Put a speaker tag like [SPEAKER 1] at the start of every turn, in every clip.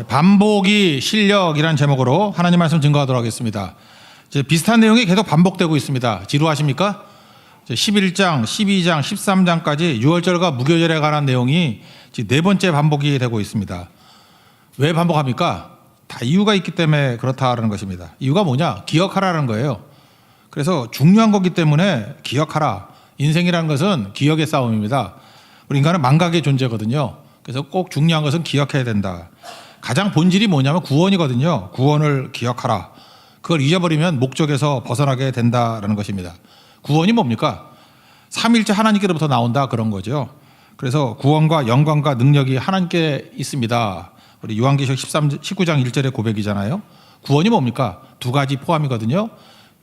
[SPEAKER 1] 반복이 실력이란 제목으로 하나님 말씀 증거하도록 하겠습니다. 비슷한 내용이 계속 반복되고 있습니다. 지루하십니까? 11장, 12장, 13장까지 유월절과 무교절에 관한 내용이 네 번째 반복이 되고 있습니다. 왜 반복합니까? 다 이유가 있기 때문에 그렇다는 것입니다. 이유가 뭐냐? 기억하라는 거예요. 그래서 중요한 거기 때문에 기억하라. 인생이라는 것은 기억의 싸움입니다. 우리 인간은 망각의 존재거든요. 그래서 꼭 중요한 것은 기억해야 된다. 가장 본질이 뭐냐면 구원이거든요. 구원을 기억하라. 그걸 잊어버리면 목적에서 벗어나게 된다라는 것입니다. 구원이 뭡니까? 삼일째 하나님께로부터 나온다 그런 거죠. 그래서 구원과 영광과 능력이 하나님께 있습니다. 우리 요한계시록 19장 1절의 고백이잖아요. 구원이 뭡니까? 두 가지 포함이거든요.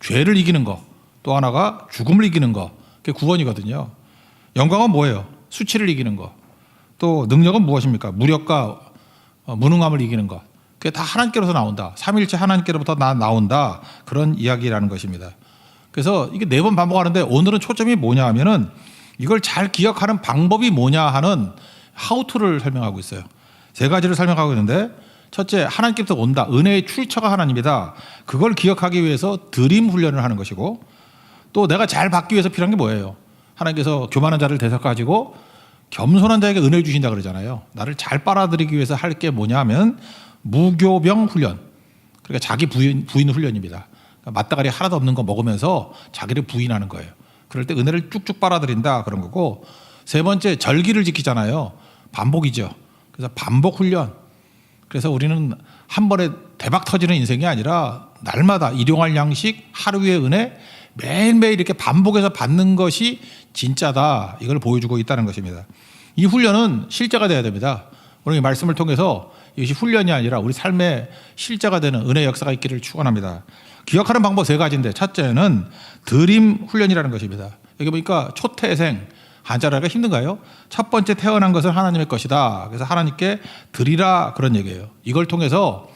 [SPEAKER 1] 죄를 이기는 거, 또 하나가 죽음을 이기는 거. 그게 구원이거든요. 영광은 뭐예요? 수치를 이기는 거. 또 능력은 무엇입니까? 무력과 무능함을 이기는 것. 그게 다 하나님께로서 나온다. 삼일째 하나님께로부터 나온다. 그런 이야기라는 것입니다. 그래서 이게 4번 반복하는데 오늘은 초점이 뭐냐 하면은 이걸 잘 기억하는 방법이 뭐냐 하는 하우투를 설명하고 있어요. 3가지를 설명하고 있는데 첫째, 하나님께부터 온다. 은혜의 출처가 하나님이다. 그걸 기억하기 위해서 드림 훈련을 하는 것이고 또 내가 잘 받기 위해서 필요한 게 뭐예요? 하나님께서 교만한 자를 대적하시고 겸손한 자에게 은혜를 주신다 그러잖아요. 나를 잘 빨아들이기 위해서 할 게 뭐냐 하면 무교병 훈련. 그러니까 자기 부인 훈련입니다. 그러니까 맞다가리 하나도 없는 거 먹으면서 자기를 부인하는 거예요. 그럴 때 은혜를 쭉쭉 빨아들인다 그런 거고, 3번째 절기를 지키잖아요. 반복이죠. 그래서 반복 훈련. 그래서 우리는 한 번에 대박 터지는 인생이 아니라 날마다 일용할 양식, 하루의 은혜, 매일매일 이렇게 반복해서 받는 것이 진짜다. 이걸 보여주고 있다는 것입니다. 이 훈련은 실제가 돼야 됩니다. 오늘 이 말씀을 통해서 이것이 훈련이 아니라 우리 삶의 실제가 되는 은혜 역사가 있기를 축원합니다. 기억하는 방법 3가지인데 첫째는 드림 훈련이라는 것입니다. 여기 보니까 초태생, 한자로 하기가 힘든가요? 첫 번째 태어난 것은 하나님의 것이다. 그래서 하나님께 드리라 그런 얘기예요. 이걸 통해서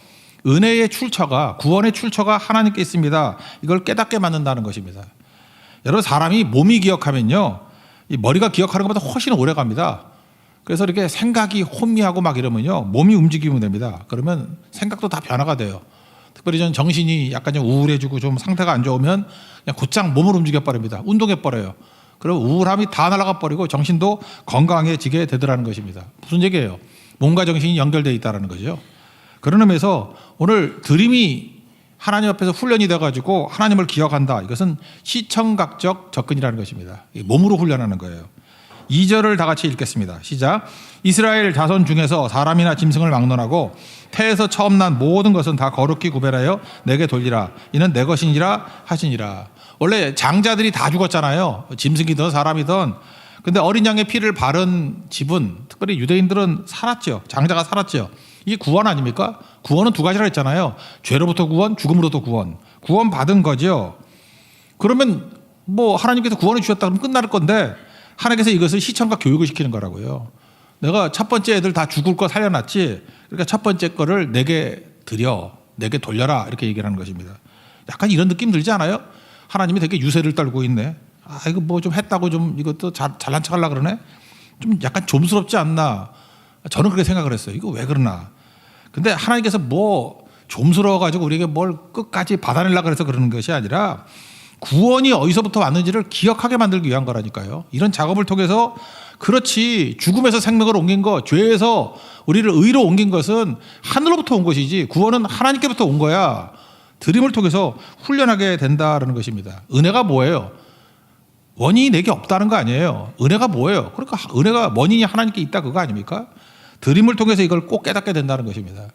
[SPEAKER 1] 은혜의 출처가, 구원의 출처가 하나님께 있습니다. 이걸 깨닫게 만든다는 것입니다. 여러분, 사람이 몸이 기억하면요, 이 머리가 기억하는 것보다 훨씬 오래 갑니다. 그래서 이렇게 생각이 혼미하고 막 이러면요, 몸이 움직이면 됩니다. 그러면 생각도 다 변화가 돼요. 특별히 전 정신이 약간 좀 우울해지고 좀 상태가 안 좋으면 그냥 곧장 몸을 움직여 버립니다. 운동해 버려요. 그럼 우울함이 다 날아가 버리고 정신도 건강해지게 되더라는 것입니다. 무슨 얘기예요? 몸과 정신이 연결되어 있다는 거죠. 그런 의미에서 오늘 드림이 하나님 앞에서 훈련이 돼가지고 하나님을 기억한다. 이것은 시청각적 접근이라는 것입니다. 몸으로 훈련하는 거예요. 2절을 다 같이 읽겠습니다. 시작. 이스라엘 자손 중에서 사람이나 짐승을 막론하고 태에서 처음 난 모든 것은 다 거룩히 구별하여 내게 돌리라. 이는 내 것이니라 하시니라. 원래 장자들이 다 죽었잖아요. 짐승이든 사람이든. 근데 어린 양의 피를 바른 집은, 특별히 유대인들은 살았죠. 장자가 살았죠. 이게 구원 아닙니까? 구원은 2가지라 했잖아요. 죄로부터 구원, 죽음으로부터 구원. 구원 받은 거죠. 그러면 뭐 하나님께서 구원을 주셨다 그러면 끝날 건데 하나님께서 이것을 시청각 교육을 시키는 거라고요. 내가 첫 번째 애들 다 죽을 거 살려놨지. 그러니까 첫 번째 거를 내게 드려, 내게 돌려라 이렇게 얘기를 하는 것입니다. 약간 이런 느낌 들지 않아요? 하나님이 되게 유세를 떨고 있네. 아, 이거 뭐 좀 했다고 좀 이것도 잘난 척 하려고 그러네. 좀 약간 좀스럽지 않나. 저는 그렇게 생각을 했어요. 이거 왜 그러나. 근데 하나님께서 뭐 좀스러워가지고 우리에게 뭘 끝까지 받아내려고 해서 그러는 것이 아니라 구원이 어디서부터 왔는지를 기억하게 만들기 위한 거라니까요. 이런 작업을 통해서 그렇지, 죽음에서 생명을 옮긴 것, 죄에서 우리를 의로 옮긴 것은 하늘로부터 온 것이지 구원은 하나님께부터 온 거야. 드림을 통해서 훈련하게 된다는 것입니다. 은혜가 뭐예요? 원인이 내게 없다는 거 아니에요. 은혜가 뭐예요? 그러니까 은혜가 원인이 하나님께 있다 그거 아닙니까? 드림을 통해서 이걸 꼭 깨닫게 된다는 것입니다.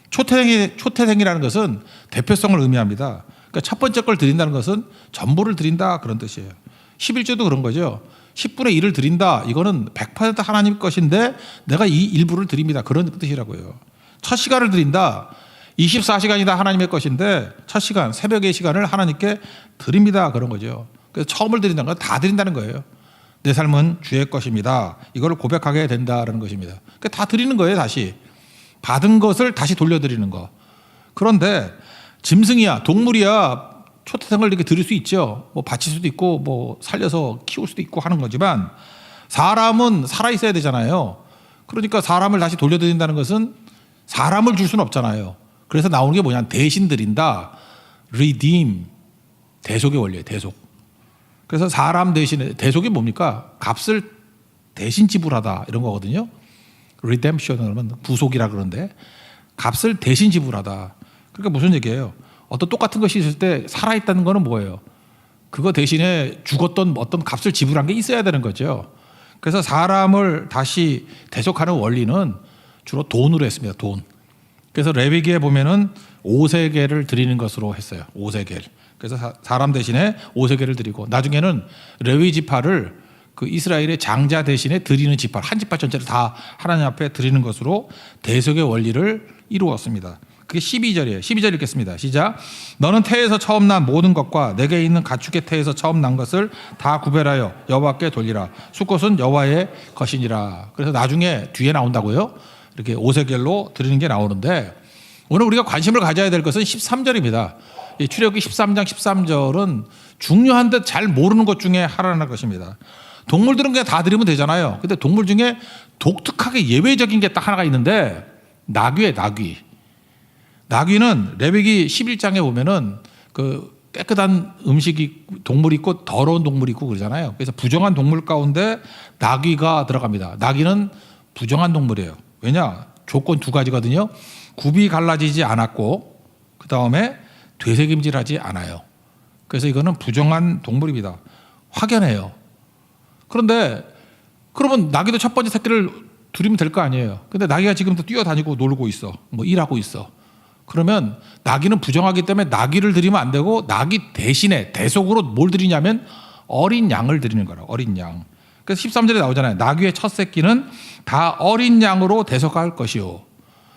[SPEAKER 1] 초태생이라는 것은 대표성을 의미합니다. 그러니까 첫 번째 걸 드린다는 것은 전부를 드린다 그런 뜻이에요. 11조도 그런 거죠. 10분의 1을 드린다. 이거는 100% 하나님 것인데 내가 이 일부를 드립니다. 그런 뜻이라고요. 첫 시간을 드린다. 24시간이 다 하나님의 것인데 첫 시간, 새벽의 시간을 하나님께 드립니다. 그런 거죠. 그래서 처음을 드린다는 건 다 드린다는 거예요. 내 삶은 주의 것입니다. 이걸 고백하게 된다는 것입니다. 그러니까 다 드리는 거예요. 다시. 받은 것을 다시 돌려드리는 거. 그런데 짐승이야, 동물이야, 초태생을 이렇게 드릴 수 있죠. 뭐 바칠 수도 있고 뭐 살려서 키울 수도 있고 하는 거지만 사람은 살아 있어야 되잖아요. 그러니까 사람을 다시 돌려드린다는 것은 사람을 줄 수는 없잖아요. 그래서 나오는 게 뭐냐? 대신 드린다. redeem. 대속의 원리예요. 대속. 그래서 사람 대신에 대속이 뭡니까? 값을 대신 지불하다 이런 거거든요. redemption 그러면 부속이라 그러는데 값을 대신 지불하다. 그러니까 무슨 얘기예요? 어떤 똑같은 것이 있을 때 살아있다는 거는 뭐예요? 그거 대신에 죽었던 어떤 값을 지불한 게 있어야 되는 거죠. 그래서 사람을 다시 대속하는 원리는 주로 돈으로 했습니다. 돈. 그래서 레위기에 보면은 5세겔을 드리는 것으로 했어요. 5세겔. 그래서 사람 대신에 5세겔을 드리고 나중에는 레위 지파를 그 이스라엘의 장자 대신에 드리는 지파, 한 지파 전체를 다 하나님 앞에 드리는 것으로 대속의 원리를 이루었습니다. 그게 12절이에요. 12절 읽겠습니다. 시작. 너는 태에서 처음 난 모든 것과 내게 있는 가축의 태에서 처음 난 것을 다 구별하여 여호와께 돌리라. 숫것은 여호와의 것이니라. 그래서 나중에 뒤에 나온다고요. 이렇게 5세겔로 드리는 게 나오는데 오늘 우리가 관심을 가져야 될 것은 13절입니다. 이 출애굽기 13장 13절은 중요한 듯 잘 모르는 것 중에 하나라는 것입니다. 동물들은 그냥 다 드리면 되잖아요. 근데 동물 중에 독특하게 예외적인 게 딱 하나가 있는데 나귀예요. 나귀. 나귀는 레위기 11장에 보면은 그 깨끗한 음식이 동물이 있고 더러운 동물이 있고 그러잖아요. 그래서 부정한 동물 가운데 나귀가 들어갑니다. 나귀는 부정한 동물이에요. 왜냐? 조건 두 가지거든요. 굽이 갈라지지 않았고 그 다음에 되새김질하지 않아요. 그래서 이거는 부정한 동물입니다. 확연해요. 그런데 그러면 나귀도 첫 번째 새끼를 드리면 될 거 아니에요. 근데 나귀가 지금도 뛰어다니고 놀고 있어. 뭐 일하고 있어. 그러면 나귀는 부정하기 때문에 나귀를 드리면 안 되고 나귀 대신에 대속으로 뭘 드리냐면 어린 양을 드리는 거라고. 어린 양. 그래서 13절에 나오잖아요. 나귀의 첫 새끼는 다 어린 양으로 대속할 것이요.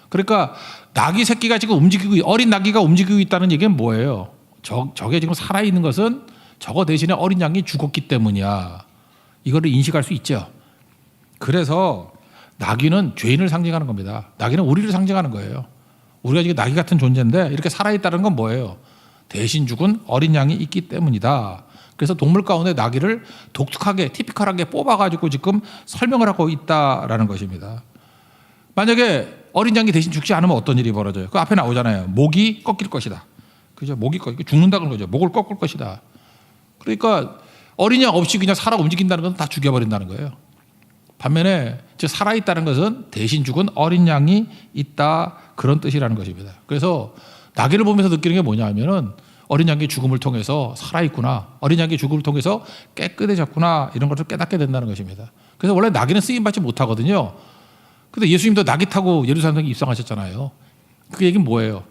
[SPEAKER 1] 그러니까 나귀 새끼가 지금 움직이고 어린 나귀가 움직이고 있다는 얘기는 뭐예요? 저게 지금 살아있는 것은 저거 대신에 어린 양이 죽었기 때문이야. 이거를 인식할 수 있죠. 그래서 나귀는 죄인을 상징하는 겁니다. 나귀는 우리를 상징하는 거예요. 우리가 지금 나귀 같은 존재인데 이렇게 살아있다는 건 뭐예요? 대신 죽은 어린 양이 있기 때문이다. 그래서 동물 가운데 나귀를 독특하게 티피컬하게 뽑아가지고 지금 설명을 하고 있다라는 것입니다. 만약에 어린 양이 대신 죽지 않으면 어떤 일이 벌어져요? 그 앞에 나오잖아요. 목이 꺾일 것이다. 그죠? 목이 죽는다는 거죠. 목을 꺾을 것이다. 그러니까 어린 양 없이 그냥 살아 움직인다는 건 다 죽여버린다는 거예요. 반면에 살아있다는 것은 대신 죽은 어린 양이 있다. 그런 뜻이라는 것입니다. 그래서 나귀를 보면서 느끼는 게 뭐냐 하면은 어린 양의 죽음을 통해서 살아있구나. 어린 양의 죽음을 통해서 깨끗해졌구나. 이런 것을 깨닫게 된다는 것입니다. 그래서 원래 나귀는 쓰임받지 못하거든요. 근데 예수님도 나귀 타고 예루살렘에 입성하셨잖아요. 그 얘기는 뭐예요?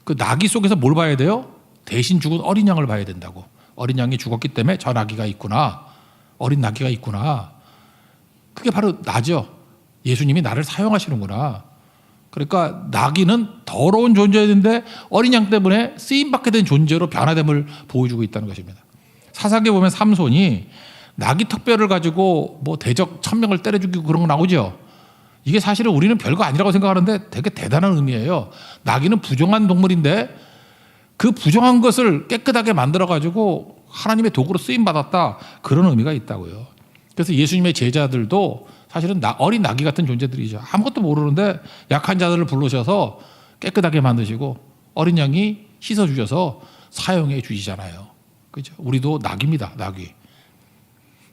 [SPEAKER 1] 그 나귀 속에서 뭘 봐야 돼요? 대신 죽은 어린 양을 봐야 된다고. 어린 양이 죽었기 때문에 저 나귀가 있구나. 어린 나귀가 있구나. 그게 바로 나죠. 예수님이 나를 사용하시는구나. 그러니까 나귀는 더러운 존재인데 어린 양 때문에 쓰임받게 된 존재로 변화됨을 보여주고 있다는 것입니다. 사사기에 보면 삼손이 나귀 턱뼈를 가지고 뭐 대적 1000명을 때려 죽이고 그런 거 나오죠. 이게 사실은 우리는 별거 아니라고 생각하는데 되게 대단한 의미예요. 나귀는 부정한 동물인데 그 부정한 것을 깨끗하게 만들어가지고 하나님의 도구로 쓰임받았다. 그런 의미가 있다고요. 그래서 예수님의 제자들도 사실은 어린 나귀 같은 존재들이죠. 아무것도 모르는데 약한 자들을 부르셔서 깨끗하게 만드시고 어린 양이 씻어주셔서 사용해 주시잖아요. 그죠? 우리도 나귀입니다. 나귀.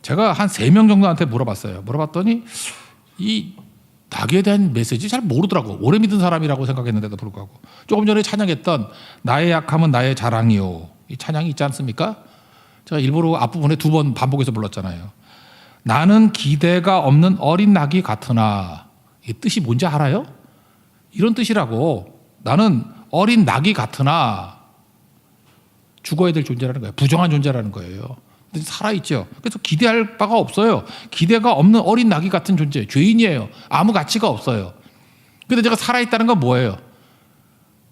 [SPEAKER 1] 제가 한 3명 정도한테 물어봤어요. 물어봤더니 이 나귀에 대한 메시지 잘 모르더라고. 오래 믿은 사람이라고 생각했는데도 불구하고. 조금 전에 찬양했던 나의 약함은 나의 자랑이요. 이 찬양이 있지 않습니까? 제가 일부러 앞부분에 2번 반복해서 불렀잖아요. 나는 기대가 없는 어린 나귀 같으나. 이 뜻이 뭔지 알아요? 이런 뜻이라고. 나는 어린 나귀 같으나 죽어야 될 존재라는 거예요. 부정한 존재라는 거예요. 근데 살아있죠. 그래서 기대할 바가 없어요. 기대가 없는 어린 나귀 같은 존재. 죄인이에요. 아무 가치가 없어요. 근데 제가 살아있다는 건 뭐예요?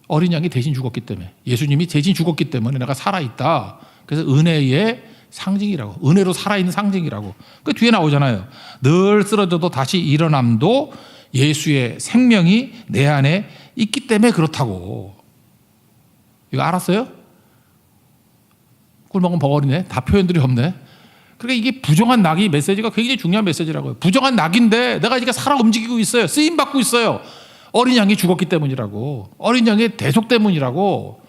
[SPEAKER 1] 어린 양이 대신 죽었기 때문에. 예수님이 대신 죽었기 때문에 내가 살아있다. 그래서 은혜의 상징이라고. 은혜로 살아있는 상징이라고. 그 뒤에 나오잖아요. 늘 쓰러져도 다시 일어남도 예수의 생명이 내 안에 있기 때문에 그렇다고. 이거 알았어요? 꿀먹은 버거리네. 다 표현들이 없네. 그러니까 이게 부정한 낙이 메시지가 굉장히 중요한 메시지라고요. 부정한 낙인데 내가 이게 살아 움직이고 있어요. 쓰임받고 있어요. 어린 양이 죽었기 때문이라고. 어린 양의 대속 때문이라고.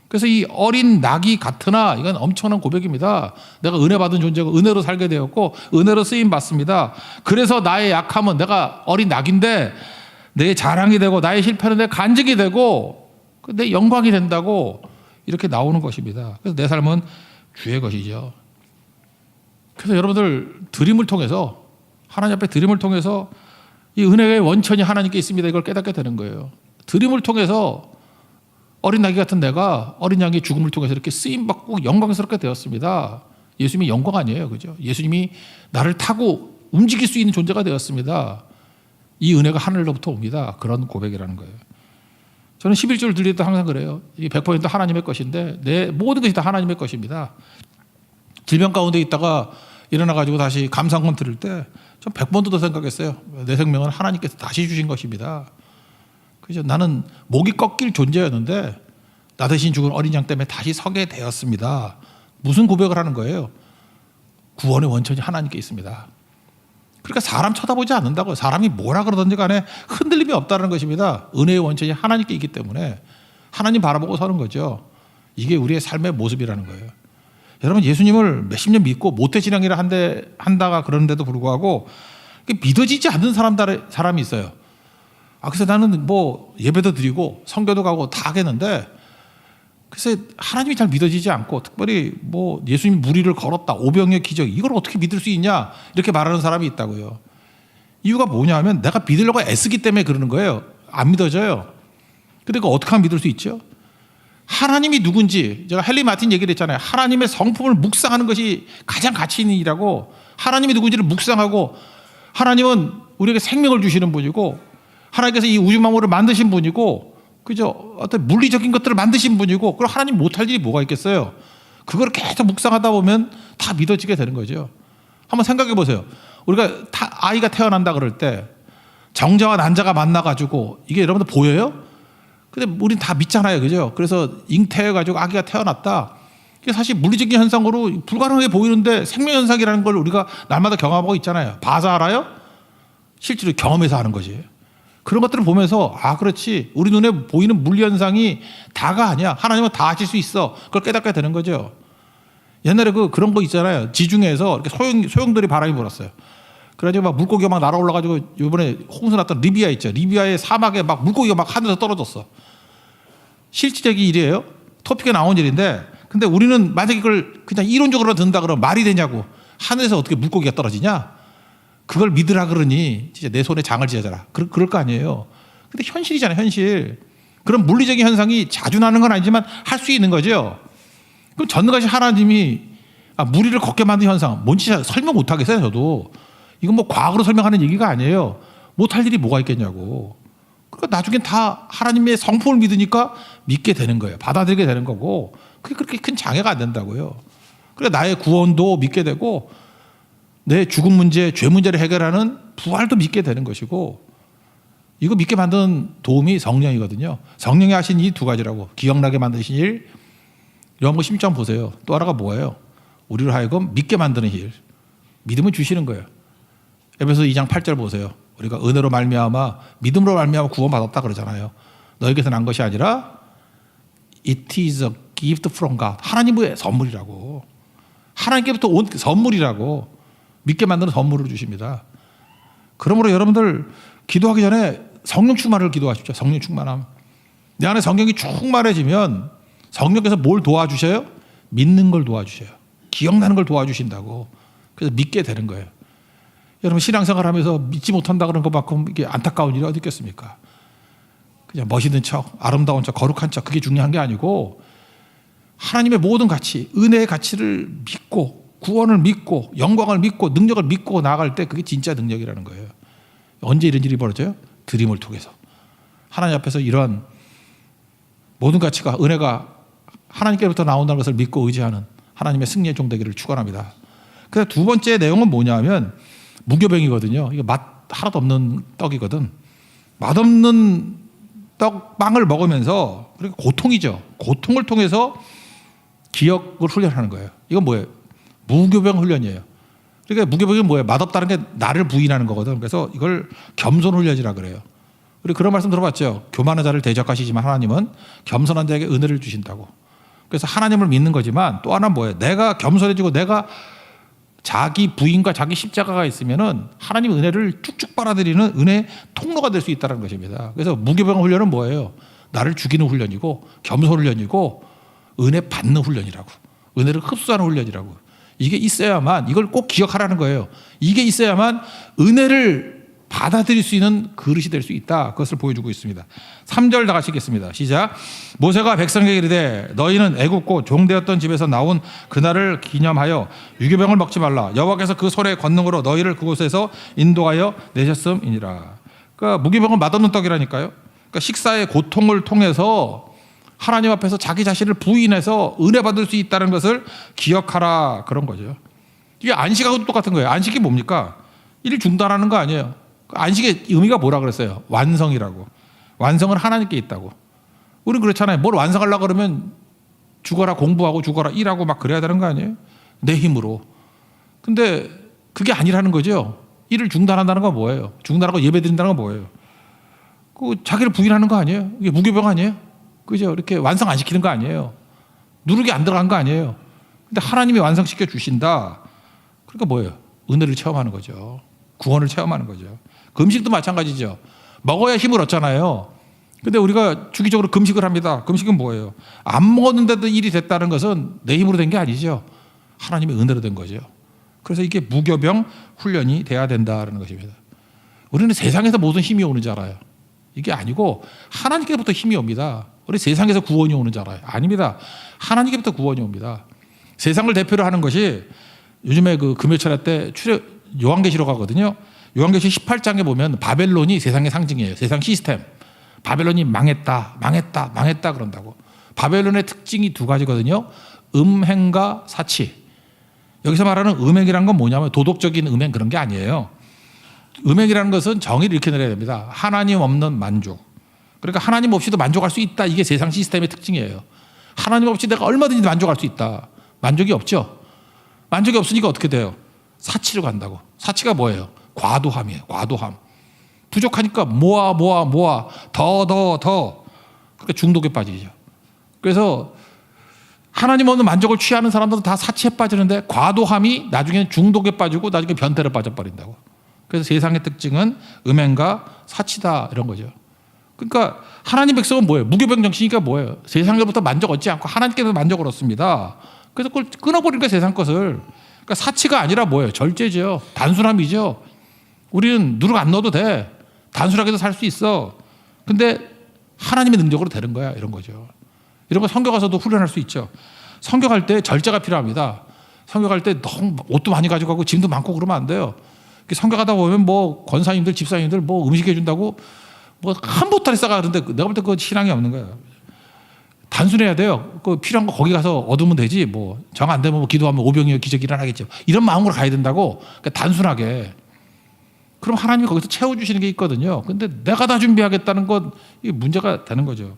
[SPEAKER 1] 그래서 이 어린 낙이 같으나 이건 엄청난 고백입니다. 내가 은혜 받은 존재고 은혜로 살게 되었고 은혜로 쓰임 받습니다. 그래서 나의 약함은 내가 어린 낙인데 내 자랑이 되고 나의 실패는 내 간증이 되고 내 영광이 된다고 이렇게 나오는 것입니다. 그래서 내 삶은 주의 것이죠. 그래서 여러분들 드림을 통해서 하나님 앞에 드림을 통해서 이 은혜의 원천이 하나님께 있습니다. 이걸 깨닫게 되는 거예요. 드림을 통해서 어린 나귀 같은 내가 어린 양의 죽음을 통해서 이렇게 쓰임받고 영광스럽게 되었습니다. 예수님이 영광 아니에요. 그죠? 예수님이 나를 타고 움직일 수 있는 존재가 되었습니다. 이 은혜가 하늘로부터 옵니다. 그런 고백이라는 거예요. 저는 11절 들릴 때 항상 그래요. 이게 100% 하나님의 것인데 내 모든 것이 다 하나님의 것입니다. 질병 가운데 있다가 일어나가지고 다시 감상문 들을 때 전 100번도 더 생각했어요. 내 생명은 하나님께서 다시 주신 것입니다. 그죠? 나는 목이 꺾일 존재였는데 나 대신 죽은 어린 양 때문에 다시 서게 되었습니다. 무슨 고백을 하는 거예요? 구원의 원천이 하나님께 있습니다. 그러니까 사람 쳐다보지 않는다고요. 사람이 뭐라 그러든지 간에 흔들림이 없다는 것입니다. 은혜의 원천이 하나님께 있기 때문에 하나님 바라보고 서는 거죠. 이게 우리의 삶의 모습이라는 거예요. 여러분 예수님을 몇십 년 믿고 모태신앙이라 한다가 그러는데도 불구하고 믿어지지 않는 사람이 있어요. 그래서 나는 뭐 예배도 드리고 성교도 가고 다 하겠는데 그래서 하나님이 잘 믿어지지 않고 특별히 뭐 예수님이 무리를 걸었다 오병이의 기적 이걸 어떻게 믿을 수 있냐 이렇게 말하는 사람이 있다고요. 이유가 뭐냐면 내가 믿으려고 애쓰기 때문에 그러는 거예요. 안 믿어져요. 그러니까 어떻게 하면 믿을 수 있죠? 하나님이 누군지 제가 헨리 마틴 얘기를 했잖아요. 하나님의 성품을 묵상하는 것이 가장 가치 있는 일이라고. 하나님이 누군지를 묵상하고 하나님은 우리에게 생명을 주시는 분이고 하나님께서 이 우주 만물을 만드신 분이고 그죠? 어떤 물리적인 것들을 만드신 분이고 그럼 하나님 못할 일이 뭐가 있겠어요? 그걸 계속 묵상하다 보면 다 믿어지게 되는 거죠. 한번 생각해 보세요. 우리가 아이가 태어난다 그럴 때 정자와 난자가 만나가지고 이게 여러분들 보여요? 근데 우린 다 믿잖아요. 그죠? 그래서 잉태해가지고 아기가 태어났다. 이게 사실 물리적인 현상으로 불가능해 보이는데 생명현상이라는 걸 우리가 날마다 경험하고 있잖아요. 봐서 알아요? 실제로 경험해서 하는 거지. 그런 것들을 보면서 그렇지. 우리 눈에 보이는 물리현상이 다가 아니야. 하나님은 다 하실 수 있어. 그걸 깨닫게 되는 거죠. 옛날에 그런 거 있잖아요. 지중해에서 이렇게 소용돌이 바람이 불었어요. 그래가지고 막 물고기가 막 날아올라가지고 이번에 홍수 났던 리비아 있죠. 리비아의 사막에 막 물고기가 막 하늘에서 떨어졌어. 실질적인 일이에요. 토픽에 나온 일인데 근데 우리는 만약에 이걸 그냥 이론적으로 든다 그러면 말이 되냐고. 하늘에서 어떻게 물고기가 떨어지냐? 그걸 믿으라 그러니 진짜 내 손에 장을 지어줘라. 그럴 거 아니에요. 근데 현실이잖아요. 현실. 그런 물리적인 현상이 자주 나는 건 아니지만 할 수 있는 거죠. 그럼 전능하신 하나님이 무리를 걷게 만든 현상 뭔지 설명 못 하겠어요. 저도. 이건 뭐 과학으로 설명하는 얘기가 아니에요. 못할 일이 뭐가 있겠냐고. 그러니까 나중엔 다 하나님의 성품을 믿으니까 믿게 되는 거예요. 받아들이게 되는 거고 그게 그렇게 큰 장애가 안 된다고요. 그러니까 나의 구원도 믿게 되고 내 죽음 문제, 죄 문제를 해결하는 부활도 믿게 되는 것이고 이거 믿게 만드는 도움이 성령이거든요. 성령이 하신 이 두 가지라고. 기억나게 만드신 일. 요한복음 16장 보세요. 또 하나가 뭐예요? 우리를 하여금 믿게 만드는 일. 믿음을 주시는 거예요. 에베소 2장 8절 보세요. 우리가 은혜로 말미암아 믿음으로 말미암아 구원받았다 그러잖아요. 너에게서 난 것이 아니라 It is a gift from God. 하나님의 선물이라고. 하나님께부터 온 선물이라고. 믿게 만드는 선물을 주십니다. 그러므로 여러분들 기도하기 전에 성령 충만을 기도하십시오. 성령 충만함. 내 안에 성령이 충만해지면 성령께서 뭘 도와주셔요? 믿는 걸 도와주셔요. 기억나는 걸 도와주신다고. 그래서 믿게 되는 거예요. 여러분 신앙생활 하면서 믿지 못한다 그런 것만큼 이게 안타까운 일이 어디 있겠습니까? 그냥 멋있는 척, 아름다운 척, 거룩한 척 그게 중요한 게 아니고 하나님의 모든 가치, 은혜의 가치를 믿고 구원을 믿고 영광을 믿고 능력을 믿고 나아갈 때 그게 진짜 능력이라는 거예요. 언제 이런 일이 벌어져요? 드림을 통해서. 하나님 앞에서 이러한 모든 가치가 은혜가 하나님께로부터 나온다는 것을 믿고 의지하는 하나님의 승리의 종되기를 축원합니다. 그래서 두 번째 내용은 뭐냐면 무교병이거든요. 이게 맛 하나도 없는 떡이거든. 맛없는 빵을 먹으면서 우리가 고통이죠. 고통을 통해서 기억을 훈련하는 거예요. 이건 뭐예요? 무교병 훈련이에요. 그러니까 무교병이 뭐예요? 맛없다는 게 나를 부인하는 거거든. 그래서 이걸 겸손 훈련이라 그래요. 우리 그런 말씀 들어봤죠. 교만한 자를 대적하시지만 하나님은 겸손한 자에게 은혜를 주신다고. 그래서 하나님을 믿는 거지만 또 하나 뭐예요? 내가 겸손해지고 내가 자기 부인과 자기 십자가가 있으면은 하나님 은혜를 쭉쭉 빨아들이는 은혜 통로가 될 수 있다는 것입니다. 그래서 무교병 훈련은 뭐예요? 나를 죽이는 훈련이고 겸손 훈련이고 은혜 받는 훈련이라고. 은혜를 흡수하는 훈련이라고. 이게 있어야만 이걸 꼭 기억하라는 거예요. 이게 있어야만 은혜를 받아들일 수 있는 그릇이 될 수 있다. 그것을 보여주고 있습니다. 3절 다 같이 읽겠습니다. 시작. 모세가 백성에게 이르되 너희는 애굽고 종되었던 집에서 나온 그날을 기념하여 유교병을 먹지 말라. 여호와께서 그 손의 권능으로 너희를 그곳에서 인도하여 내셨음이니라. 그러니까 무교병은 맛없는 떡이라니까요. 그러니까 식사의 고통을 통해서 하나님 앞에서 자기 자신을 부인해서 은혜 받을 수 있다는 것을 기억하라. 그런 거죠. 이게 안식하고도 똑같은 거예요. 안식이 뭡니까? 일 중단하는 거 아니에요. 안식의 의미가 뭐라 그랬어요? 완성이라고. 완성은 하나님께 있다고. 우리는 그렇잖아요. 뭘 완성하려고 그러면 죽어라 공부하고 죽어라 일하고 막 그래야 되는 거 아니에요? 내 힘으로. 근데 그게 아니라는 거죠. 일을 중단한다는 건 뭐예요? 중단하고 예배 드린다는 건 뭐예요? 그 자기를 부인하는 거 아니에요? 이게 무교병 아니에요? 그죠? 이렇게 완성 안 시키는 거 아니에요? 누르기 안 들어간 거 아니에요? 근데 하나님이 완성시켜 주신다. 그러니까 뭐예요? 은혜를 체험하는 거죠. 구원을 체험하는 거죠. 금식도 마찬가지죠. 먹어야 힘을 얻잖아요. 근데 우리가 주기적으로 금식을 합니다. 금식은 뭐예요? 안 먹었는데도 일이 됐다는 것은 내 힘으로 된 게 아니죠. 하나님의 은혜로 된 거죠. 그래서 이게 무교병 훈련이 돼야 된다는 것입니다. 우리는 세상에서 모든 힘이 오는 줄 알아요. 이게 아니고 하나님께부터 힘이 옵니다. 우리 세상에서 구원이 오는 줄 알아요. 아닙니다. 하나님께부터 구원이 옵니다. 세상을 대표로 하는 것이 요즘에 그 금요철야 때 요한계시록 하거든요. 요한계시 18장에 보면 바벨론이 세상의 상징이에요. 세상 시스템. 바벨론이 망했다, 망했다, 망했다 그런다고. 바벨론의 특징이 두 가지거든요. 음행과 사치. 여기서 말하는 음행이라는 건 뭐냐면 도덕적인 음행 그런 게 아니에요. 음행이라는 것은 정의를 이렇게 내려야 됩니다. 하나님 없는 만족. 그러니까 하나님 없이도 만족할 수 있다. 이게 세상 시스템의 특징이에요. 하나님 없이 내가 얼마든지 만족할 수 있다. 만족이 없죠. 만족이 없으니까 어떻게 돼요? 사치로 간다고. 사치가 뭐예요? 과도함이에요. 과도함. 부족하니까 모아 더. 그러니까 중독에 빠지죠. 그래서 하나님 없는 만족을 취하는 사람들은 다 사치에 빠지는데 과도함이 나중에는 중독에 빠지고 나중에 변태로 빠져버린다고. 그래서 세상의 특징은 음행과 사치다 이런 거죠. 그러니까 하나님 백성은 뭐예요? 무교병 정신이니까 뭐예요? 세상으로부터 만족 얻지 않고 하나님께서 만족을 얻습니다. 그래서 그걸 끊어버리니까 세상 것을. 그러니까 사치가 아니라 뭐예요? 절제죠. 단순함이죠. 우리는 누룩 안 넣어도 돼. 단순하게도 살 수 있어. 근데 하나님의 능력으로 되는 거야. 이런 거죠. 이런 거 성교 가서도 훈련할 수 있죠. 성교 갈 때 절제가 필요합니다. 성교 갈 때 너무 옷도 많이 가지고 가고 짐도 많고 그러면 안 돼요. 성교 가다 보면 뭐 권사님들 집사님들 뭐 음식 해준다고 뭐 한 보따리 싸가는데 내가 볼 때 그 신앙이 없는 거예요. 단순해야 돼요. 그 필요한 거 거기 가서 얻으면 되지. 뭐 정 안 되면 뭐 기도하면 오병이어 기적이 일어나겠죠. 이런 마음으로 가야 된다고. 그러니까 단순하게. 그럼 하나님이 거기서 채워주시는 게 있거든요. 근데 내가 다 준비하겠다는 건 이게 문제가 되는 거죠.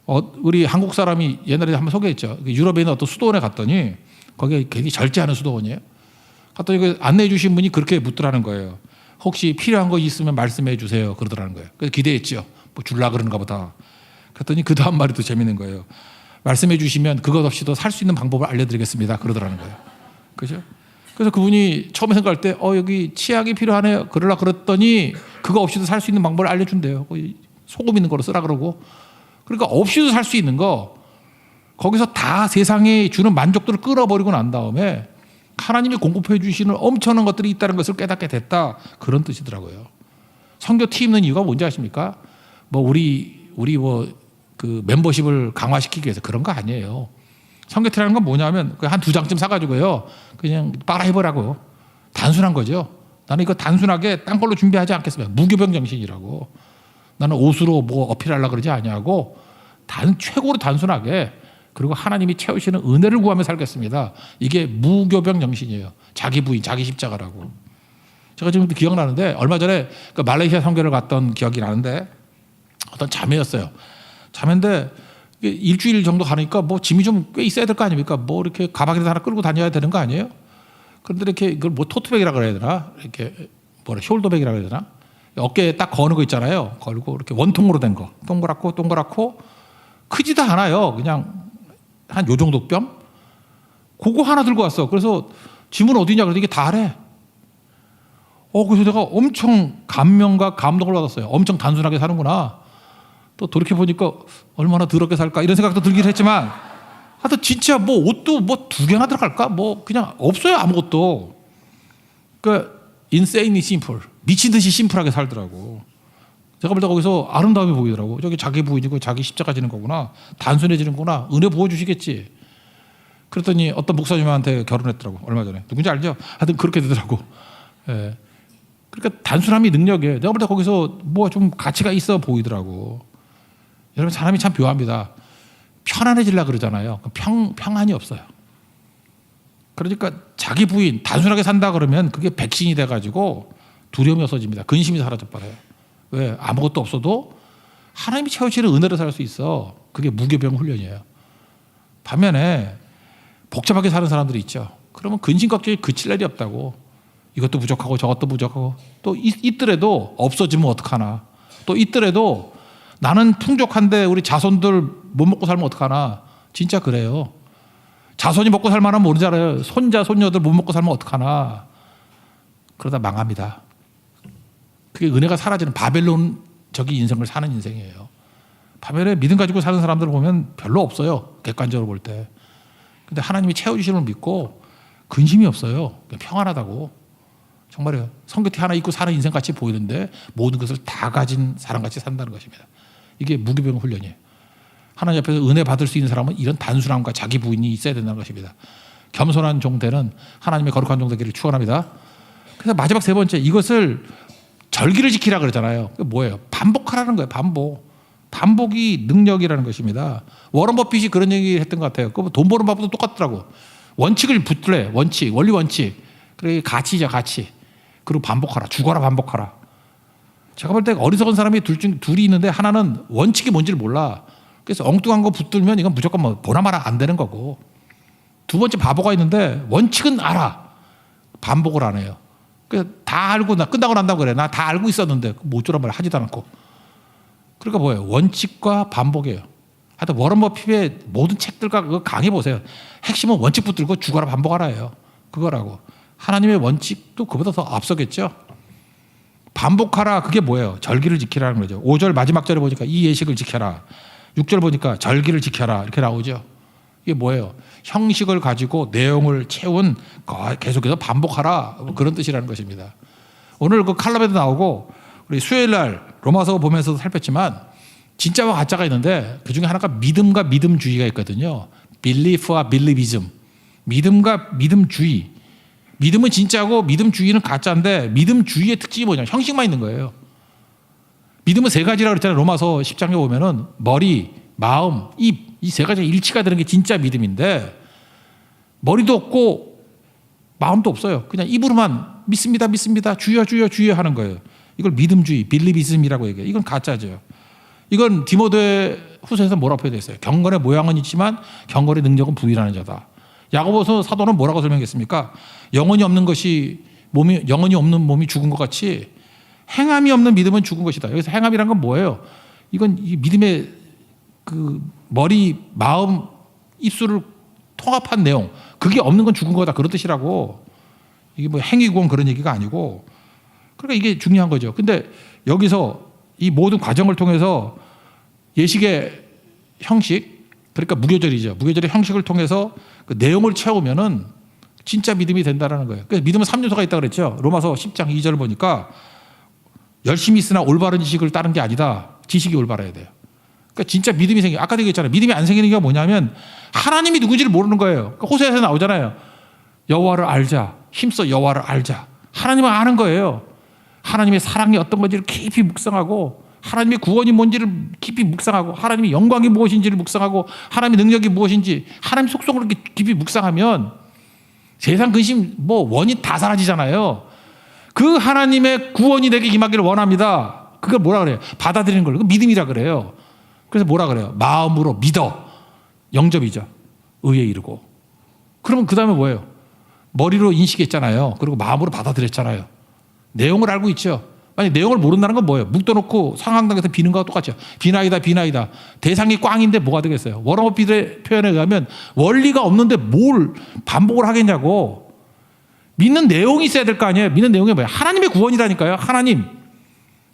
[SPEAKER 1] 우리 한국 사람이 옛날에 한번 소개했죠. 유럽에 있는 어떤 수도원에 갔더니 거기가 굉장히 절제하는 수도원이에요. 갔더니 그 안내해 주신 분이 그렇게 묻더라는 거예요. 혹시 필요한 거 있으면 말씀해 주세요. 그러더라는 거예요. 그래서 기대했죠. 뭐 줄라 그러는가 보다. 그랬더니 그 다음 말이 또 재밌는 거예요. 말씀해 주시면 그것 없이도 살 수 있는 방법을 알려드리겠습니다. 그러더라는 거예요. 그죠? 그래서 그분이 처음에 생각할 때 여기 치약이 필요하네요. 그러라 그랬더니 그거 없이도 살 수 있는 방법을 알려준대요. 소금 있는 거로 쓰라 그러고. 그러니까 없이도 살 수 있는 거 거기서 다 세상에 주는 만족도를 끌어버리고 난 다음에 하나님이 공급해 주시는 엄청난 것들이 있다는 것을 깨닫게 됐다. 그런 뜻이더라고요. 선교팀 있는 이유가 뭔지 아십니까? 뭐 우리 그 멤버십을 강화시키기 위해서 그런 거 아니에요. 선교팀이라는 건 뭐냐면 한 2장쯤 사가지고요. 그냥 빨아해보라고. 단순한 거죠. 나는 이거 단순하게 딴 걸로 준비하지 않겠습니다. 무교병 정신이라고. 나는 옷으로 뭐 어필하려고 그러지 아니하고 최고로 단순하게 그리고 하나님이 채우시는 은혜를 구하며 살겠습니다. 이게 무교병 정신이에요. 자기 부인, 자기 십자가라고. 제가 지금 기억나는데 얼마 전에 그 말레이시아 선교를 갔던 기억이 나는데 어떤 자매였어요. 자매인데 일주일 정도 가니까 뭐 짐이 좀 꽤 있어야 될 거 아닙니까? 뭐 이렇게 가방이라도 하나 끌고 다녀야 되는 거 아니에요? 그런데 이렇게 이걸 뭐 토트백이라 그래야 되나? 이렇게 숄더백이라 그래야 되나? 어깨에 딱 거는 거 있잖아요. 걸고 이렇게 원통으로 된 거. 동그랗고 크지도 않아요. 그냥 한 요 정도 뼘? 그거 하나 들고 왔어. 그래서 짐은 어디냐? 그래서 이게 다래. 그래서 내가 엄청 감명과 감동을 받았어요. 엄청 단순하게 사는구나. 또 돌이켜보니까 얼마나 더럽게 살까? 이런 생각도 들긴 했지만 하여튼 진짜 뭐 옷도 뭐 2개나 들어갈까? 뭐 그냥 없어요. 아무것도. 그러니까 insanely simple. 미친 듯이 심플하게 살더라고. 제가 볼 때 거기서 아름다움이 보이더라고. 저기 자기 부인이고 자기 십자가 지는 거구나. 단순해지는구나. 은혜 부어주시겠지. 그랬더니 어떤 목사님한테 결혼했더라고. 얼마 전에. 누군지 알죠? 하여튼 그렇게 되더라고. 예. 그러니까 단순함이 능력이에요. 내가 볼 때 거기서 뭐 좀 가치가 있어 보이더라고. 여러분 사람이 참 묘합니다. 편안해지려고 그러잖아요. 평안이 없어요. 그러니까 자기 부인 단순하게 산다 그러면 그게 백신이 돼가지고 두려움이 없어집니다. 근심이 사라져버려요. 왜? 아무것도 없어도 하나님이 채워주시는 은혜로 살 수 있어. 그게 무교병 훈련이에요. 반면에 복잡하게 사는 사람들이 있죠. 그러면 근심 걱정이 그칠 날이 없다고. 이것도 부족하고 저것도 부족하고 또 있더라도 없어지면 어떡하나. 또 있더라도 나는 풍족한데 우리 자손들 못 먹고 살면 어떡하나. 진짜 그래요. 자손이 먹고 살만하면 모르잖아요. 손자 손녀들 못 먹고 살면 어떡하나. 그러다 망합니다. 그게 은혜가 사라지는 바벨론적인 인생을 사는 인생이에요. 반면에 믿음 가지고 사는 사람들을 보면 별로 없어요. 객관적으로 볼 때. 근데 하나님이 채워주시는 걸 믿고 근심이 없어요. 평안하다고. 정말이에요. 성경티 하나 입고 사는 인생같이 보이는데 모든 것을 다 가진 사람같이 산다는 것입니다. 이게 무교병 훈련이에요. 하나님 앞에서 은혜 받을 수 있는 사람은 이런 단순함과 자기 부인이 있어야 된다는 것입니다. 겸손한 종되는 하나님의 거룩한 종 되기를 축원합니다. 그래서 마지막 3번째 이것을 절기를 지키라 그러잖아요. 그게 뭐예요? 반복하라는 거예요. 반복이 능력이라는 것입니다. 워런 버핏이 그런 얘기 했던 것 같아요. 돈 버는 방법도 똑같더라고. 원칙을 붙들래. 원리 원칙. 그래 가치죠, 가치. 그리고 반복하라. 죽어라 반복하라. 제가 볼 때 어리석은 사람이 둘이 있는데 하나는 원칙이 뭔지를 몰라. 그래서 엉뚱한 거 붙들면 이건 무조건 뭐 보나마나 안 되는 거고. 2번째 바보가 있는데 원칙은 알아. 반복을 안 해요. 그래서 다 알고 나 끝나고 난다고 그래. 나 다 알고 있었는데 못 주란 말 하지도 않고. 그러니까 뭐예요? 원칙과 반복이에요. 하여튼 워런 버핏의 모든 책들과 그거 강의 보세요. 핵심은 원칙 붙들고 죽어라 반복하라예요. 그거라고. 하나님의 원칙도 그보다 더 앞서겠죠. 반복하라 그게 뭐예요? 절기를 지키라는 거죠. 5절 마지막 절에 보니까 이 예식을 지켜라. 6절 보니까 절기를 지켜라 이렇게 나오죠. 이게 뭐예요? 형식을 가지고 내용을 채운 계속해서 반복하라 그런 뜻이라는 것입니다. 오늘 그 칼럼에도 나오고 우리 수요일 날 로마서 보면서도 살폈지만 진짜와 가짜가 있는데 그중에 하나가 믿음과 믿음주의가 있거든요. belief와 believism. 믿음과 믿음주의. 믿음은 진짜고 믿음주의는 가짜인데 믿음주의의 특징이 뭐냐? 형식만 있는 거예요. 믿음은 3가지라고 그랬잖아요. 로마서 10장에 보면은 머리, 마음, 입 이 3가지가 일치가 되는 게 진짜 믿음인데 머리도 없고 마음도 없어요. 그냥 입으로만 믿습니다, 믿습니다, 주여, 주여, 주여 하는 거예요. 이걸 믿음주의, 빌리비즘이라고 얘기해요. 이건 가짜죠. 이건 디모데 후서에서 뭐라고 표현했어요? 경건의 모양은 있지만 경건의 능력은 부인하는 자다. 야고보서 사도는 뭐라고 설명했습니까? 영혼이 없는 몸이 죽은 것 같이 행함이 없는 믿음은 죽은 것이다. 여기서 행함이란 건 뭐예요? 이건 이 믿음의 그 머리, 마음, 입술을 통합한 내용. 그게 없는 건 죽은 거다. 그런 뜻이라고. 이게 뭐 행위구원 그런 얘기가 아니고. 그러니까 이게 중요한 거죠. 근데 여기서 이 모든 과정을 통해서 예식의 형식, 그러니까 무교절이죠. 무교절의 형식을 통해서 그 내용을 채우면은 진짜 믿음이 된다는 거예요. 그래서 믿음은 3요소가 있다고 그랬죠. 로마서 10장 2절을 보니까 열심히 있으나 올바른 지식을 따른 게 아니다. 지식이 올바라야 돼요. 그러니까 진짜 믿음이 생겨. 아까도 얘기했잖아요. 믿음이 안 생기는 게 뭐냐면 하나님이 누군지를 모르는 거예요. 그러니까 호세아서 나오잖아요. 여호와를 알자. 힘써 여호와를 알자. 하나님을 아는 거예요. 하나님의 사랑이 어떤 건지를 깊이 묵상하고 하나님의 구원이 뭔지를 깊이 묵상하고 하나님의 영광이 무엇인지를 묵상하고 하나님의 능력이 무엇인지 하나님의 속성을 깊이 묵상하면 세상 근심 원인 다 사라지잖아요. 그 하나님의 구원이 내게 임하기를 원합니다. 그걸 뭐라 그래요? 받아들이는 걸. 믿음이라 그래요. 그래서 뭐라 그래요? 마음으로 믿어. 영접이죠. 의에 이르고. 그러면 그 다음에 뭐예요? 머리로 인식했잖아요. 그리고 마음으로 받아들였잖아요. 내용을 알고 있죠. 아니 내용을 모른다는 건 뭐예요? 묵둬놓고 상황당에서 비는 거와 똑같죠. 비나이다 비나이다. 대상이 꽝인데 뭐가 되겠어요? 워런 버핏의 표현에 의하면 원리가 없는데 뭘 반복을 하겠냐고. 믿는 내용이 있어야 될 거 아니에요. 믿는 내용이 뭐예요? 하나님의 구원이라니까요. 하나님.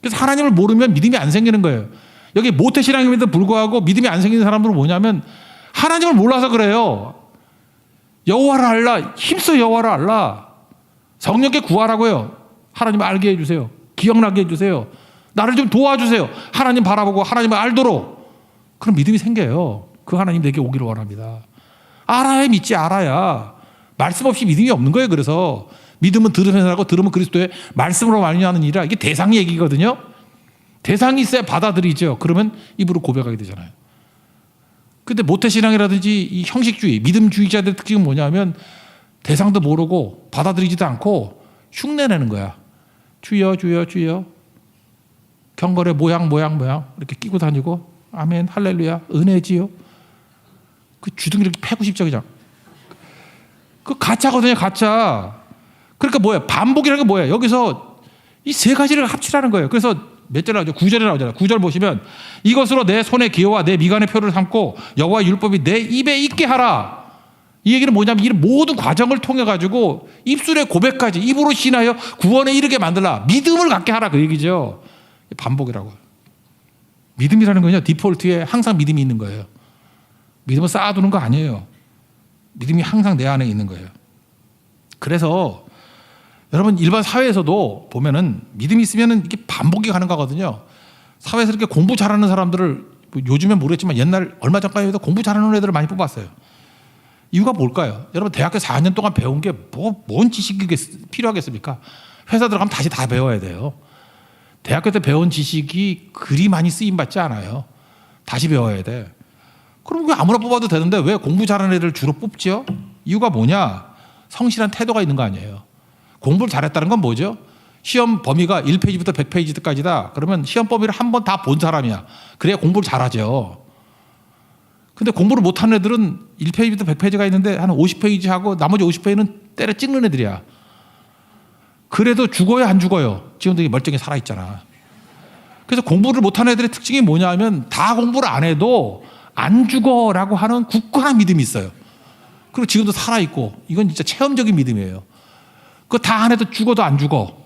[SPEAKER 1] 그래서 하나님을 모르면 믿음이 안 생기는 거예요. 여기 모태신앙임에도 불구하고 믿음이 안 생기는 사람들은 뭐냐면 하나님을 몰라서 그래요. 여호와를 알라. 힘써 여호와를 알라. 성령께 구하라고요. 하나님 알게 해주세요. 기억나게 해주세요. 나를 좀 도와주세요. 하나님 바라보고 하나님을 알도록. 그럼 믿음이 생겨요. 그 하나님 내게 오기를 원합니다. 알아야 믿지. 알아야. 말씀 없이 믿음이 없는 거예요. 그래서 믿음은 들으면서 하고 들으면 그리스도의 말씀으로 말미암는 일이라. 이게 대상 얘기거든요. 대상이 있어야 받아들이죠. 그러면 입으로 고백하게 되잖아요. 근데 모태신앙이라든지 이 형식주의, 믿음주의자들의 특징은 뭐냐면 대상도 모르고 받아들이지도 않고 흉내내는 거야. 주여 주여 주여. 경걸의 모양 이렇게 끼고 다니고 아멘 할렐루야 은혜지요. 그 주둥이 이렇게 패고 싶죠 그냥. 그 가짜거든요 가짜. 그러니까 뭐예요? 반복이라는 게 뭐예요? 여기서 이 세 가지를 합치라는 거예요. 그래서 몇 절 나오죠? 9절에 나오잖아요. 9절 보시면 이것으로 내 손의 기호와 내 미간의 표를 삼고 여호와의 율법이 내 입에 있게 하라. 이 얘기는 뭐냐면 이 모든 과정을 통해 가지고 입술의 고백까지 입으로 신하여 구원에 이르게 만들라. 믿음을 갖게 하라 그 얘기죠. 반복이라고. 믿음이라는 건요 디폴트에 항상 믿음이 있는 거예요. 믿음을 쌓아두는 거 아니에요. 믿음이 항상 내 안에 있는 거예요. 그래서 여러분 일반 사회에서도 보면은 믿음이 있으면은 이게 반복이 가는 거거든요. 사회에서 이렇게 공부 잘하는 사람들을 요즘엔 모르겠지만 옛날 얼마 전까지 해도 공부 잘하는 애들을 많이 뽑았어요. 이유가 뭘까요? 여러분 대학교 4년 동안 배운 게 뭔 지식이 필요하겠습니까? 회사 들어가면 다시 다 배워야 돼요. 대학교 때 배운 지식이 그리 많이 쓰임 받지 않아요. 다시 배워야 돼. 그럼 왜 아무나 뽑아도 되는데 왜 공부 잘하는 애들 주로 뽑죠? 이유가 뭐냐? 성실한 태도가 있는 거 아니에요. 공부를 잘했다는 건 뭐죠? 시험 범위가 1페이지부터 100페이지까지다. 그러면 시험 범위를 한 번 다 본 사람이야. 그래야 공부를 잘하죠. 근데 공부를 못하는 애들은 1페이지부터 100페이지가 있는데 한 50페이지 하고 나머지 50페이지는 때려 찍는 애들이야. 그래도 죽어요 안 죽어요? 지금도 멀쩡히 살아있잖아. 그래서 공부를 못하는 애들의 특징이 뭐냐 하면 다 공부를 안 해도 안 죽어라고 하는 굳건한 믿음이 있어요. 그리고 지금도 살아있고 이건 진짜 체험적인 믿음이에요. 그거 다 안 해도 죽어도 안 죽어.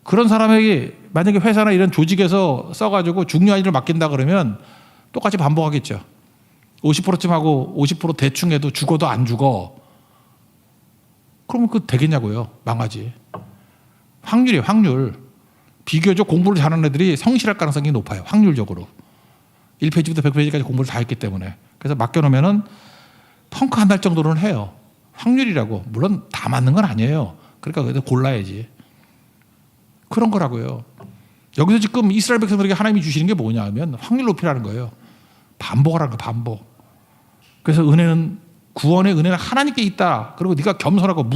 [SPEAKER 1] 그런 사람에게 만약에 회사나 이런 조직에서 써가지고 중요한 일을 맡긴다 그러면 똑같이 반복하겠죠. 50%쯤 하고 50% 대충 해도 죽어도 안 죽어. 그러면 그거 되겠냐고요. 망하지. 확률이에요. 확률. 비교적 공부를 잘하는 애들이 성실할 가능성이 높아요. 확률적으로. 1페이지부터 100페이지까지 공부를 다 했기 때문에. 그래서 맡겨놓으면 펑크 한 달 정도는 해요. 확률이라고. 물론 다 맞는 건 아니에요. 그러니까 그래도 골라야지. 그런 거라고요. 여기서 지금 이스라엘 백성들에게 하나님이 주시는 게 뭐냐 하면 확률 높이라는 거예요. 반복하라는 거 반복. 그래서 은혜는 구원의 은혜는 하나님께 있다. 그리고 네가 겸손하고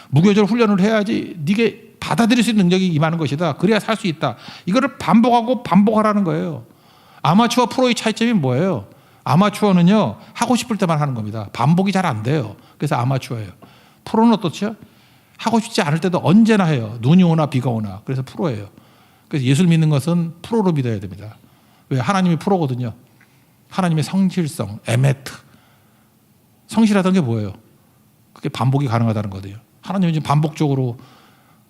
[SPEAKER 1] 무교절 훈련을 해야지 네게 받아들일 수 있는 능력이 임하는 것이다. 그래야 살 수 있다. 이거를 반복하고 반복하라는 거예요. 아마추어 프로의 차이점이 뭐예요? 아마추어는요 하고 싶을 때만 하는 겁니다. 반복이 잘 안 돼요. 그래서 아마추어예요. 프로는 어떻죠? 하고 싶지 않을 때도 언제나 해요. 눈이 오나 비가 오나. 그래서 프로예요. 그래서 예수를 믿는 것은 프로로 믿어야 됩니다. 왜? 하나님이 프로거든요. 하나님의 성실성, 에메트. 성실하던 게 뭐예요? 그게 반복이 가능하다는 거예요. 하나님은 지금 반복적으로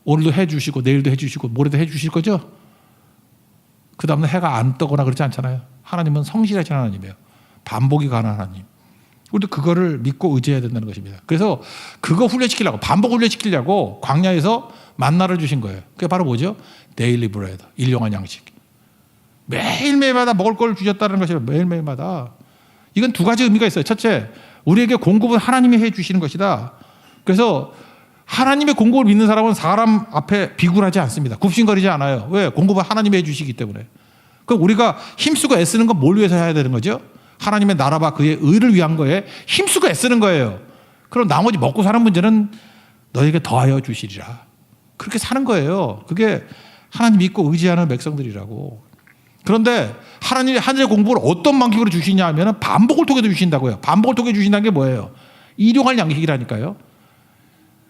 [SPEAKER 1] 오늘도 해주시고 내일도 해주시고 모레도 해주실 거죠? 그 다음날 해가 안 뜨거나 그렇지 않잖아요. 하나님은 성실하신 하나님이에요. 반복이 가능한 하나님. 우리도 그거를 믿고 의지해야 된다는 것입니다. 그래서 그거 훈련시키려고 반복 훈련시키려고 광야에서 만나를 주신 거예요. 그게 바로 뭐죠? 데일리 브레드, 일용할 양식. 매일매일마다 먹을 걸 주셨다는 것이에요. 매일매일마다. 이건 두 가지 의미가 있어요. 첫째, 우리에게 공급은 하나님이 해 주시는 것이다. 그래서 하나님의 공급을 믿는 사람은 사람 앞에 비굴하지 않습니다. 굽신거리지 않아요. 왜? 공급은 하나님이 해 주시기 때문에. 그럼 우리가 힘쓰고 애쓰는 건 뭘 위해서 해야 되는 거죠? 하나님의 나라와 그의 의를 위한 거에 힘쓰고 애쓰는 거예요. 그럼 나머지 먹고 사는 문제는 너에게 더하여 주시리라. 그렇게 사는 거예요. 그게 하나님 믿고 의지하는 백성들이라고. 그런데 하나님이 하늘의 공부를 어떤 방식으로 주시냐 하면 반복을 통해서 주신다고요. 반복을 통해 주신다는 게 뭐예요? 일용할 양식이라니까요.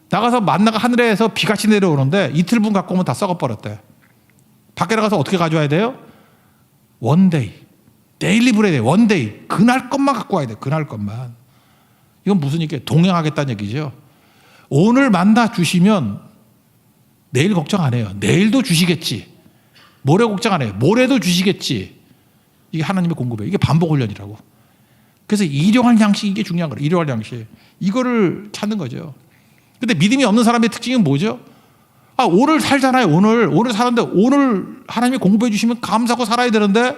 [SPEAKER 1] 나가서 만나가 하늘에서 비같이 내려오는데 이틀분 갖고 오면 다 썩어버렸대. 밖에 나가서 어떻게 가져와야 돼요? 원데이, 데일리 브레드, 원데이. 그날 것만 갖고 와야 돼. 그날 것만. 이건 무슨 얘기예요? 동행하겠다는 얘기죠. 오늘 만나 주시면 내일 걱정 안 해요. 내일도 주시겠지. 모레 걱정 안 해요. 모레도 주시겠지. 이게 하나님의 공급이에요. 이게 반복 훈련이라고. 그래서 일용할 양식, 이게 중요한 거예요. 일용할 양식. 이거를 찾는 거죠. 근데 믿음이 없는 사람의 특징은 뭐죠? 오늘 살잖아요. 오늘 사는데 오늘 하나님이 공급해 주시면 감사하고 살아야 되는데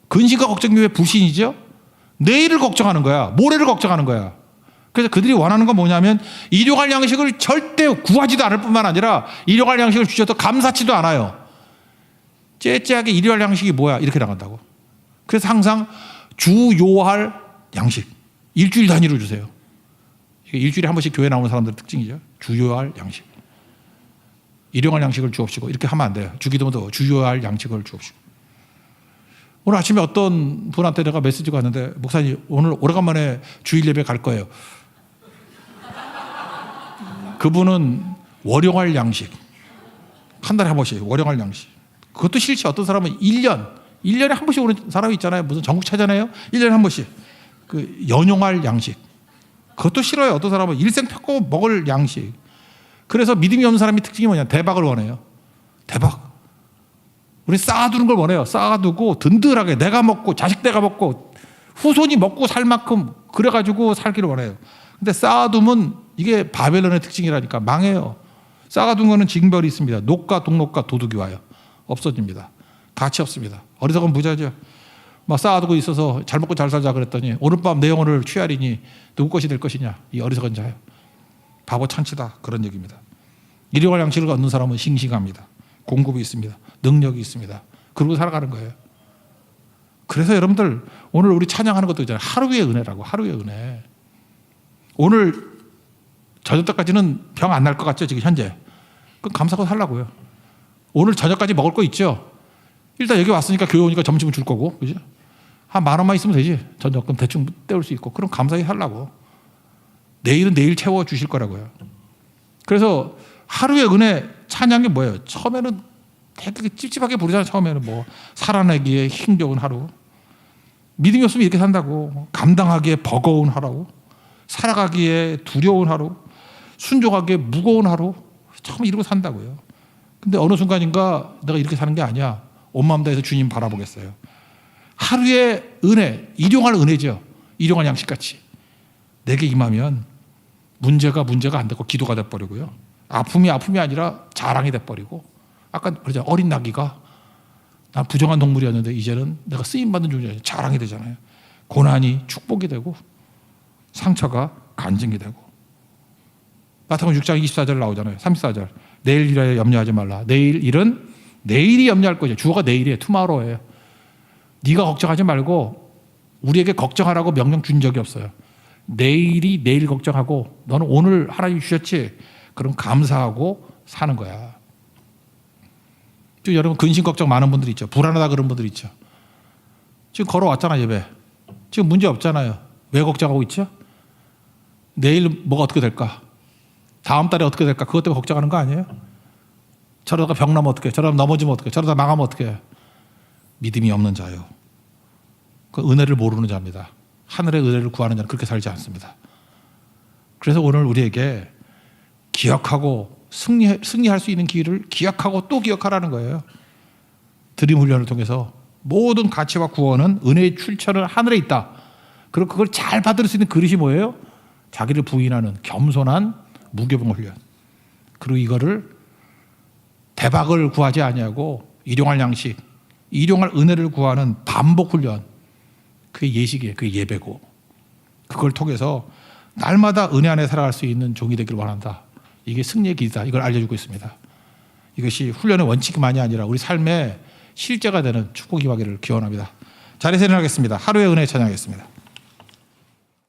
[SPEAKER 1] 근심과 걱정 위에 불신이죠. 내일을 걱정하는 거야. 모레를 걱정하는 거야. 그래서 그들이 원하는 건 뭐냐면 일용할 양식을 절대 구하지도 않을 뿐만 아니라 일용할 양식을 주셔도 감사치도 않아요. 째째하게 일용할 양식이 뭐야? 이렇게 나간다고. 그래서 항상 주요할 양식. 일주일 단위로 주세요. 이게 일주일에 한 번씩 교회 나오는 사람들의 특징이죠. 주요할 양식. 일용할 양식을 주옵시고 이렇게 하면 안 돼요. 주기도문도 주요할 양식을 주옵시고. 오늘 아침에 어떤 분한테 내가 메시지가 왔는데 목사님 오늘 오래간만에 주일 예배 갈 거예요. 그분은 월용할 양식. 한 달에 한 번씩 월용할 양식. 그것도 싫지. 어떤 사람은 1년에 한 번씩 오는 사람이 있잖아요. 무슨 전국 차잖아요. 1년에 한 번씩. 그 연용할 양식. 그것도 싫어요. 어떤 사람은 일생 펴고 먹을 양식. 그래서 믿음이 없는 사람의 특징이 뭐냐? 대박을 원해요. 대박. 우리 쌓아두는 걸 원해요. 쌓아두고 든든하게 내가 먹고 자식 내가 먹고 후손이 먹고 살 만큼 그래가지고 살기를 원해요. 근데 쌓아두면 이게 바벨론의 특징이라니까 망해요. 쌓아둔 거는 징벌이 있습니다. 녹과 동록과 도둑이 와요. 없어집니다. 가치 없습니다. 어리석은 부자죠. 막 쌓아두고 있어서 잘 먹고 잘 살자 그랬더니 오늘 밤 내 영혼을 취하리니 누구 것이 될 것이냐. 이 어리석은 자요. 바보 찬치다. 그런 얘기입니다. 일용할 양식을 얻는 사람은 싱싱합니다. 공급이 있습니다. 능력이 있습니다. 그러고 살아가는 거예요. 그래서 여러분들 오늘 우리 찬양하는 것도 있잖아요. 하루의 은혜라고. 하루의 은혜. 오늘 저녁 때까지는 병 안 날 것 같죠? 지금 현재. 그럼 감사하고 살라고요. 오늘 저녁까지 먹을 거 있죠? 일단 여기 왔으니까 교회 오니까 점심은 줄 거고, 그죠? 한 10,000원만 있으면 되지. 저녁금 대충 때울 수 있고. 그럼 감사히 살라고. 내일은 내일 채워 주실 거라고요. 그래서 하루의 은혜 찬양이 뭐예요? 처음에는 되게 찝찝하게 부르잖아요. 처음에는 뭐 살아내기에 힘겨운 하루. 믿음이 없으면 이렇게 산다고. 감당하기에 버거운 하루. 살아가기에 두려운 하루. 순종하기에 무거운 하루. 처음 이러고 산다고요. 근데 어느 순간인가 내가 이렇게 사는 게 아니야. 온 마음 다해서 주님 바라보겠어요. 하루의 은혜, 일용할 은혜죠. 일용할 양식같이. 내게 임하면 문제가 안 되고 기도가 돼버리고요. 아픔이 아니라 자랑이 돼버리고. 아까 그러잖아요. 어린 나귀가 난 부정한 동물이었는데 이제는 내가 쓰임받는 존재예요. 자랑이 되잖아요. 고난이 축복이 되고 상처가 간증이 되고. 마태복음 6장 24절 나오잖아요. 34절. 내일 일에 염려하지 말라. 내일 일은 내일이 염려할 거죠. 주어가 내일이에요. 투마로우예요. 네가 걱정하지 말고 우리에게 걱정하라고 명령 준 적이 없어요. 내일이 내일 걱정하고 너는 오늘 하나님 주셨지? 그럼 감사하고 사는 거야. 지금 여러분 근심 걱정 많은 분들 있죠. 불안하다 그런 분들 있죠. 지금 걸어왔잖아 예배. 지금 문제 없잖아요. 왜 걱정하고 있죠? 내일 뭐가 어떻게 될까? 다음 달에 어떻게 될까? 그것 때문에 걱정하는 거 아니에요? 저러다가 병 나면 어떡해? 저러다 넘어지면 어떡해? 저러다 망하면 어떡해? 믿음이 없는 자요. 그 은혜를 모르는 자입니다. 하늘의 은혜를 구하는 자는 그렇게 살지 않습니다. 그래서 오늘 우리에게 기억하고 승리할 수 있는 길을 기억하고 또 기억하라는 거예요. 드림 훈련을 통해서 모든 가치와 구원은 은혜의 출처는 하늘에 있다. 그리고 그걸 잘 받을 수 있는 그릇이 뭐예요? 자기를 부인하는 겸손한 무교병 훈련. 그리고 이거를 대박을 구하지 아니하고 일용할 양식, 일용할 은혜를 구하는 반복 훈련. 그게 예식이에요. 그게 예배고. 그걸 통해서 날마다 은혜 안에 살아갈 수 있는 종이 되기를 원한다. 이게 승리의 길이다. 이걸 알려주고 있습니다. 이것이 훈련의 원칙만이 아니라 우리 삶의 실제가 되는 축복이 하기를 기원합니다. 자리에서 일어나겠습니다. 하루의 은혜 찬양하겠습니다.